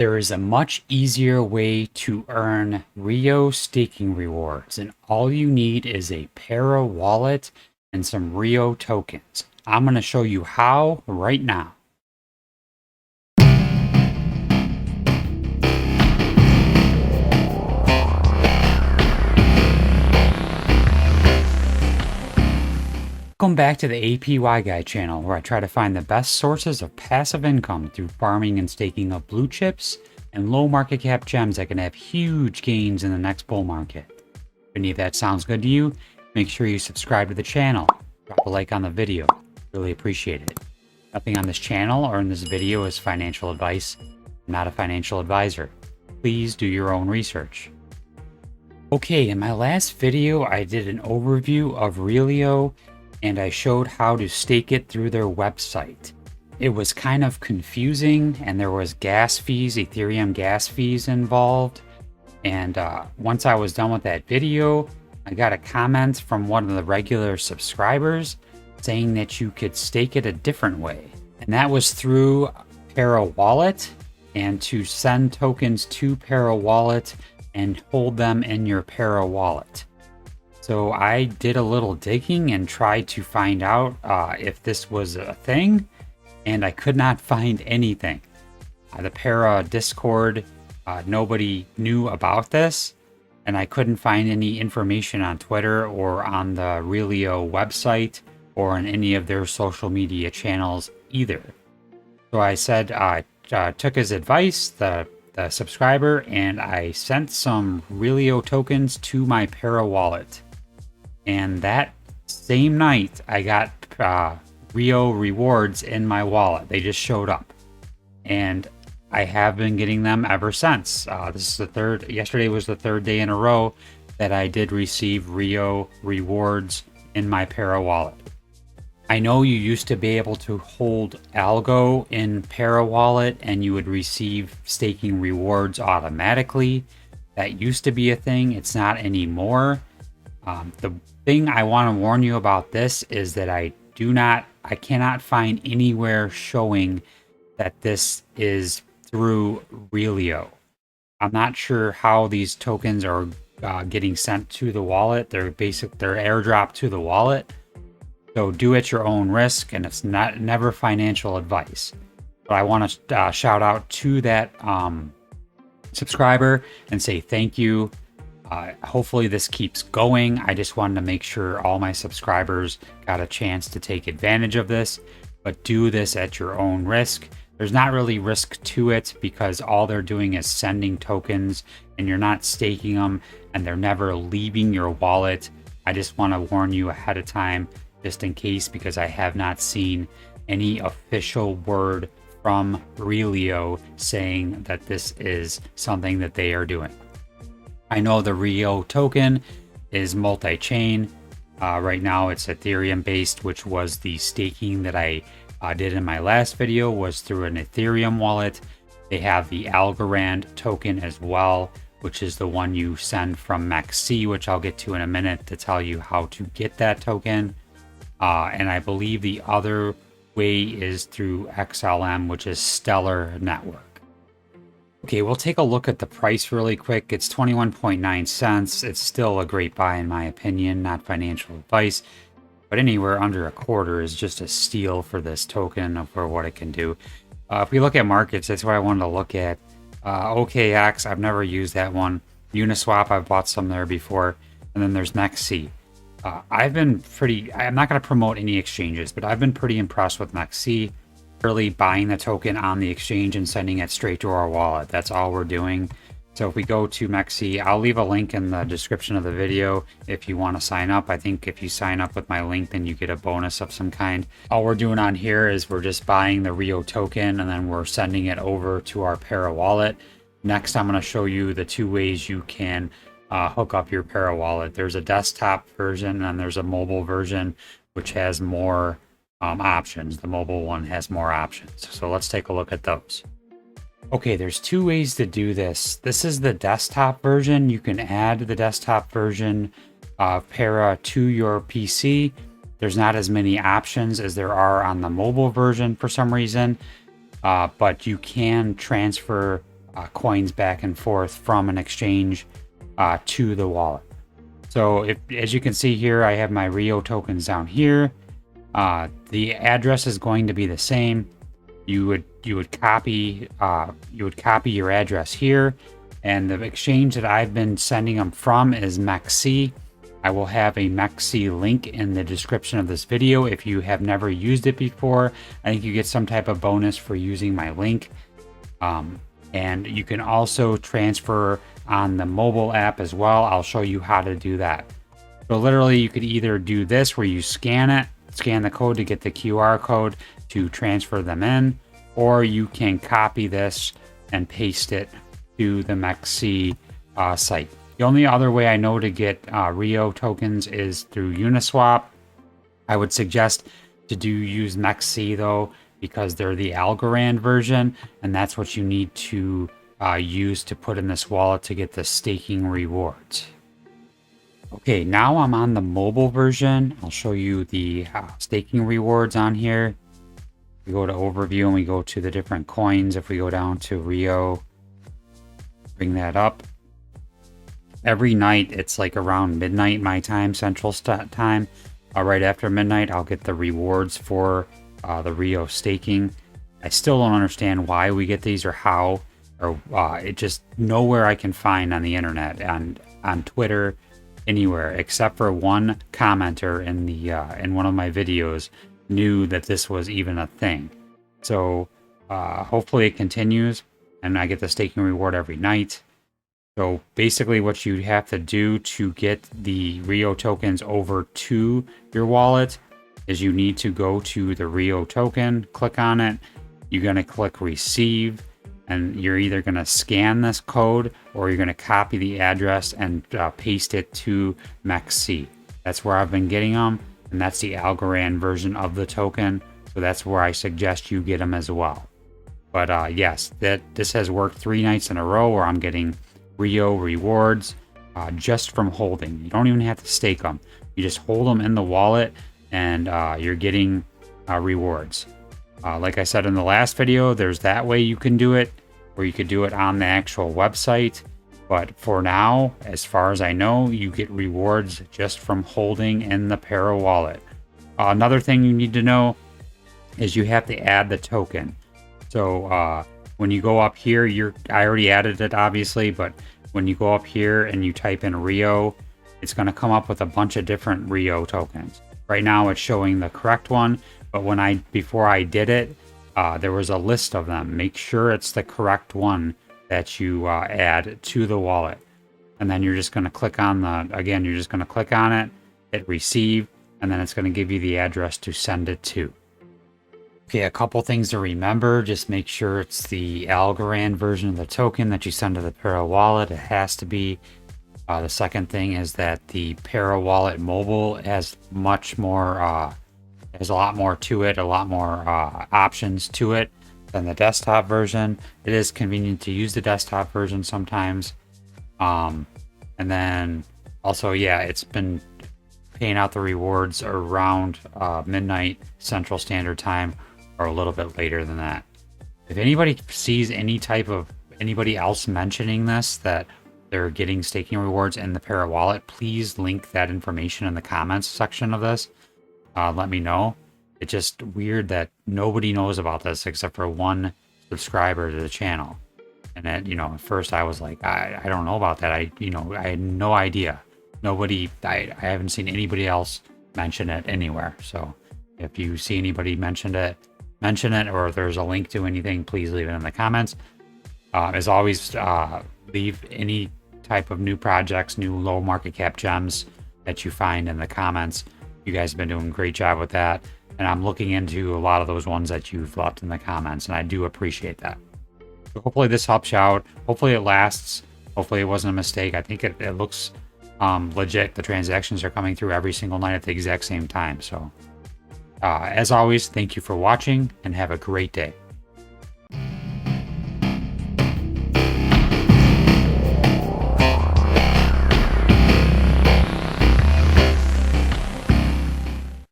There is a much easier way to earn Rio staking rewards, and all you need is a Para wallet and some Rio tokens. I'm going to show you how right now. Welcome back to the APY Guy channel, where I try to find the best sources of passive income through farming and staking of blue chips and low market cap gems that can have huge gains in the next bull market. If any of that sounds good to you, make sure you subscribe to the channel, drop a like on the video, really appreciate it. Nothing on this channel or in this video is financial advice. I'm not a financial advisor. Please do your own research. Okay, in my last video I did an overview of Relio and I showed how to stake it through their website. It was kind of confusing and there was gas fees, Ethereum gas fees involved. And once I was done with that video, I got a comment from one of the regular subscribers saying that you could stake it a different way. And that was through Para Wallet, and to send tokens to Para Wallet and hold them in your Para Wallet. So I did a little digging and tried to find out if this was a thing, and I could not find anything. The Para Discord, nobody knew about this, and I couldn't find any information on Twitter or on the Relio website or on any of their social media channels either. So I said I took his advice, the subscriber, and I sent some Relio tokens to my Para wallet. And that same night, I got Rio rewards in my wallet. They just showed up. And I have been getting them ever since. Yesterday was the third day in a row that I did receive Rio rewards in my Para wallet. I know you used to be able to hold Algo in Para wallet and you would receive staking rewards automatically. That used to be a thing. It's not anymore. The thing I want to warn you about this is that I cannot find anywhere showing that this is through Relio. I'm not sure how these tokens are getting sent to the wallet. They're airdropped to the wallet. So do at your own risk, and it's never financial advice. But I want to shout out to that subscriber and say thank you. Hopefully this keeps going. I just wanted to make sure all my subscribers got a chance to take advantage of this, but do this at your own risk. There's not really risk to it because all they're doing is sending tokens and you're not staking them and they're never leaving your wallet. I just want to warn you ahead of time just in case, because I have not seen any official word from Relio saying that this is something that they are doing. I know the Rio token is multi-chain. Right now it's Ethereum based, which was the staking that I did in my last video, was through an Ethereum wallet. They have the Algorand token as well, which is the one you send from MEXC, which I'll get to in a minute to tell you how to get that token. And I believe the other way is through XLM, which is Stellar Network. Okay, we'll take a look at the price really quick. It's 21.9 cents. It's still a great buy in my opinion, not financial advice, but anywhere under a quarter is just a steal for this token for what it can do. If we look at markets, that's what I wanted to look at. OKX, I've never used that one. Uniswap, I've bought some there before. And then there's MEXC. I'm not going to promote any exchanges, but I've been pretty impressed with MEXC. Really buying the token on the exchange and sending it straight to our wallet. That's all we're doing. So if we go to MEXC, I'll leave a link in the description of the video if you want to sign up. I think if you sign up with my link, then you get a bonus of some kind. All we're doing on here is we're just buying the Rio token and then we're sending it over to our Para wallet. Next, I'm going to show you the two ways you can hook up your Para wallet. There's a desktop version and there's a mobile version, which has more options. The mobile one has more options. So let's take a look at those. Okay, there's two ways to do this. This is the desktop version. You can add the desktop version of Para to your PC. There's not as many options as there are on the mobile version for some reason, but you can transfer coins back and forth from an exchange to the wallet. So as you can see here, I have my Rio tokens down here. The address is going to be the same. You would copy your address here, and the exchange that I've been sending them from is MEXC. I will have a MEXC link in the description of this video. If you have never used it before, I think you get some type of bonus for using my link. And you can also transfer on the mobile app as well. I'll show you how to do that. So literally you could either do this where you scan the code to get the QR code to transfer them in, or you can copy this and paste it to the MEXC site. The only other way I know to get Rio tokens is through Uniswap. I would suggest to use MEXC though, because they're the Algorand version, and that's what you need to use to put in this wallet to get the staking rewards. Okay, now I'm on the mobile version. I'll show you the staking rewards on here. We go to overview and we go to the different coins. If we go down to Rio, bring that up. Every night, it's like around midnight my time, Central Time. Right after midnight, I'll get the rewards for the Rio staking. I still don't understand why we get these or how, or it just nowhere I can find on the internet, on Twitter, anywhere, except for one commenter in one of my videos knew that this was even a thing. So hopefully it continues and I get the staking reward every night. So basically what you have to do to get the Rio tokens over to your wallet is you need to go to the Rio token, click on it, you're going to click receive, and you're either going to scan this code or you're going to copy the address and paste it to MEXC. That's where I've been getting them, and that's the Algorand version of the token, so that's where I suggest you get them as well. But yes, this has worked 3 nights in a row where I'm getting Rio rewards just from holding. You don't even have to stake them. You just hold them in the wallet and you're getting rewards. Like I said in the last video, there's that way you can do it, or you could do it on the actual website. But for now, as far as I know, you get rewards just from holding in the Para wallet. Another thing you need to know is you have to add the token. So when you go up here, I already added it obviously, but when you go up here and you type in Rio, it's going to come up with a bunch of different Rio tokens. Right now it's showing the correct one, but before I did it, there was a list of them. Make sure it's the correct one that you add to the wallet. And then you're just going to click on you're just going to click on it, hit receive, and then it's going to give you the address to send it to. Okay, a couple things to remember. Just make sure it's the Algorand version of the token that you send to the Para wallet. It has to be. The second thing is that the Para wallet mobile has much more, has a lot more to it, a lot more options to it than the desktop version. It is convenient to use the desktop version sometimes. And then also, yeah, it's been paying out the rewards around midnight Central Standard Time, or a little bit later than that. If anybody sees anybody else mentioning this, that they're getting staking rewards in the Para wallet, please link that information in the comments section of this. Let me know. It's just weird that nobody knows about this except for one subscriber to the channel. And that, at first I was like, I don't know about that. I had no idea. I haven't seen anybody else mention it anywhere. So if you see anybody mention it, or if there's a link to anything, please leave it in the comments. As always, leave any type of new projects, new low market cap gems that you find in the comments. You guys have been doing a great job with that, and I'm looking into a lot of those ones that you've left in the comments, and I do appreciate that. So hopefully this helps you out. Hopefully it lasts. Hopefully it wasn't a mistake. I think it looks legit. The transactions are coming through every single night at the exact same time. So as always, thank you for watching and have a great day.